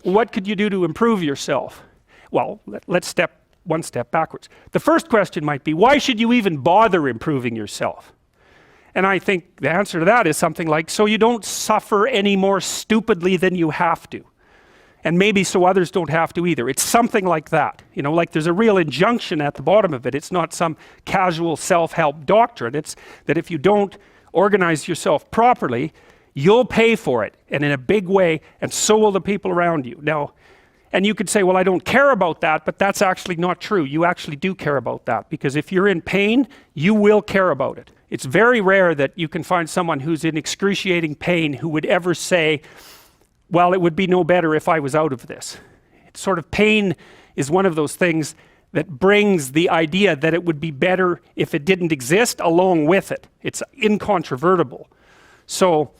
what could you do to improve yourself? Well, let's step one step backwards. The first question might be, why should you even bother improving yourself? And I think the answer to that is something like, so you don't suffer any more stupidly than you have to. And maybe so others don't have to either. It's something like that. You know, like there's a real injunction at the bottom of it. It's not some casual self-help doctrine. It's that if you don't organize yourself properly, you'll pay for it, and in a big way, and so will the people around you. Now, and you could say, well, I don't care about that, but that's actually not true. You actually do care about that, because if you're in pain, you will care about it. It's very rare that you can find someone who's in excruciating pain who would ever say, well, it would be no better if I was out of this. It's sort of pain is one of those things that brings the idea that it would be better if it didn't exist along with it. It's incontrovertible. So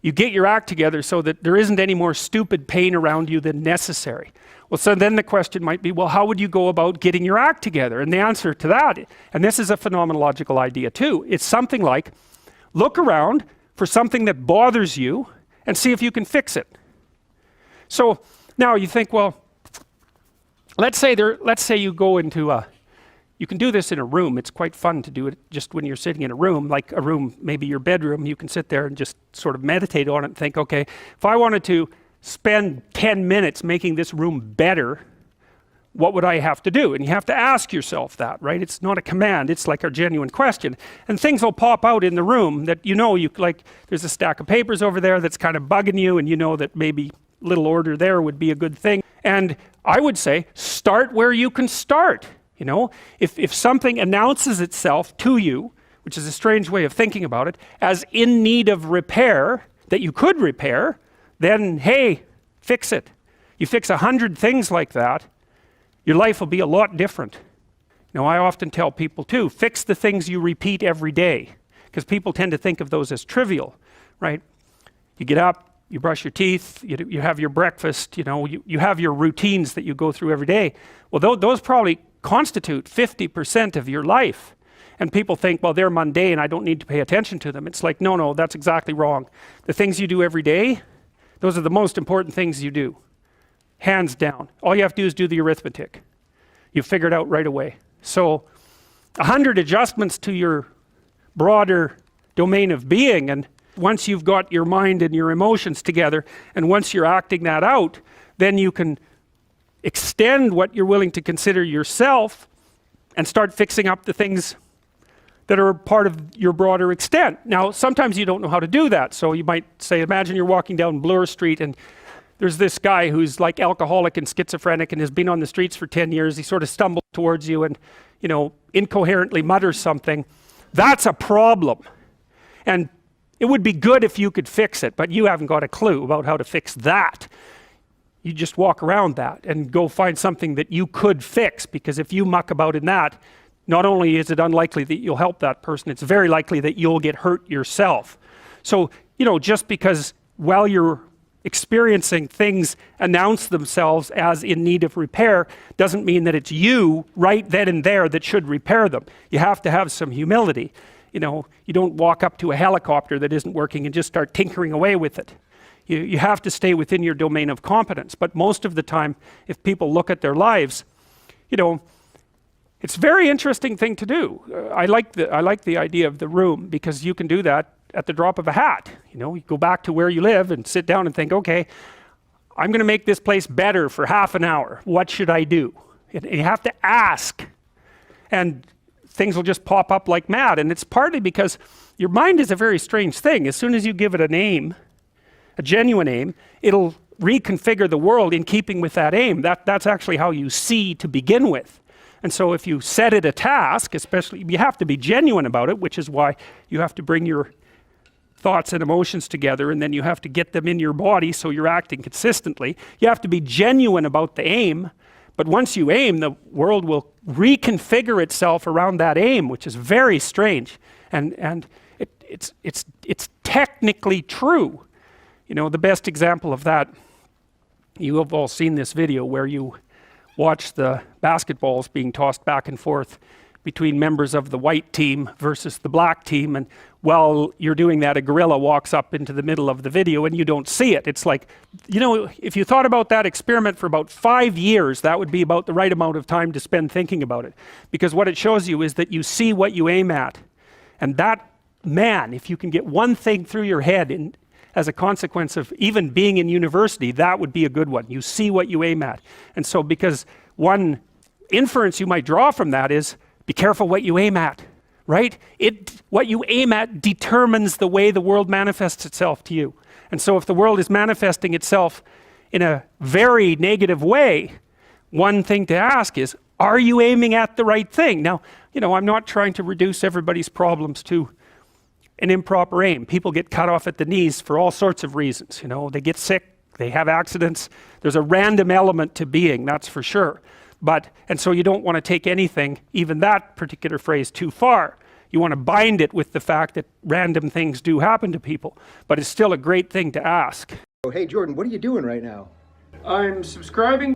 you get your act together so that there isn't any more stupid pain around you than necessary. Well, so then the question might be, well, how would you go about getting your act together? And the answer to that, and this is a phenomenological idea too, it's something like, look around for something that bothers you and see if you can fix it. So now you think, well, let's say you go into you can do this in a room. It's quite fun to do it just when you're sitting in a room, like a room, maybe your bedroom. You can sit there and just sort of meditate on it and think, okay, if I wanted to spend 10 minutes making this room better, what would I have to do? And you have to ask yourself that, right? It's not a command, it's like a genuine question. And things will pop out in the room that you like, there's a stack of papers over there that's kind of bugging you, and you know that maybe little order there would be a good thing. And I would say, start where you can start. You know, if something announces itself to you, which is a strange way of thinking about it, as in need of repair, that you could repair, then hey, fix it. You fix 100 things like that, your life will be a lot different. You know, I often tell people too, fix the things you repeat every day, because people tend to think of those as trivial, right? You get up, you brush your teeth, you have your breakfast, you know, you have your routines that you go through every day. Well, those probably constitute 50% of your life. And people think, well, they're mundane, I don't need to pay attention to them. It's like, no, that's exactly wrong. The things you do every day, those are the most important things you do. Hands down. All you have to do is do the arithmetic. You figure it out right away. So 100 adjustments to your broader domain of being, and once you've got your mind and your emotions together, and once you're acting that out, then you can extend what you're willing to consider yourself and start fixing up the things that are part of your broader extent. Now, sometimes you don't know how to do that. So you might say, imagine you're walking down Bloor Street and there's this guy who's like alcoholic and schizophrenic and has been on the streets for 10 years. He sort of stumbles towards you and, you know, incoherently mutters something. That's a problem. And it would be good if you could fix it, but you haven't got a clue about how to fix that. You just walk around that and go find something that you could fix, because if you muck about in that, not only is it unlikely that you'll help that person, it's very likely that you'll get hurt yourself. So, you know, just because while you're experiencing things announce themselves as in need of repair doesn't mean that it's you right then and there that should repair them. You have to have some humility. You know, you don't walk up to a helicopter that isn't working and just start tinkering away with it. You have to stay within your domain of competence. But most of the time, if people look at their lives, you know, it's a very interesting thing to do. I like the idea of the room, because you can do that at the drop of a hat. You know, you go back to where you live and sit down and think, okay, I'm going to make this place better for half an hour. What should I do? And you have to ask, and things will just pop up like mad. And it's partly because your mind is a very strange thing. As soon as you give it an aim, a genuine aim, it'll reconfigure the world in keeping with that aim. That's actually how you see to begin with. And so if you set it a task, especially, you have to be genuine about it, which is why you have to bring your thoughts and emotions together, and then you have to get them in your body so you're acting consistently. You have to be genuine about the aim, but once you aim, the world will reconfigure itself around that aim, which is very strange. And it's technically true. You know, the best example of that, you have all seen this video where you watch the basketballs being tossed back and forth between members of the white team versus the black team, and while you're doing that, a gorilla walks up into the middle of the video and you don't see it. It's like, you know, if you thought about that experiment for about 5 years, that would be about the right amount of time to spend thinking about it. Because what it shows you is that you see what you aim at. And that, man, if you can get one thing through your head as a consequence of even being in university, that would be a good one. You see what you aim at. And so because one inference you might draw from that is, be careful what you aim at. Right? What you aim at determines the way the world manifests itself to you. And so if the world is manifesting itself in a very negative way, one thing to ask is, are you aiming at the right thing? Now, you know, I'm not trying to reduce everybody's problems to an improper aim. People get cut off at the knees for all sorts of reasons. You know, they get sick, they have accidents. There's a random element to being, that's for sure. And so you don't want to take anything, even that particular phrase, too far. You want to bind it with the fact that random things do happen to people, but it's still a great thing to ask. Oh, hey Jordan, what are you doing right now? I'm subscribing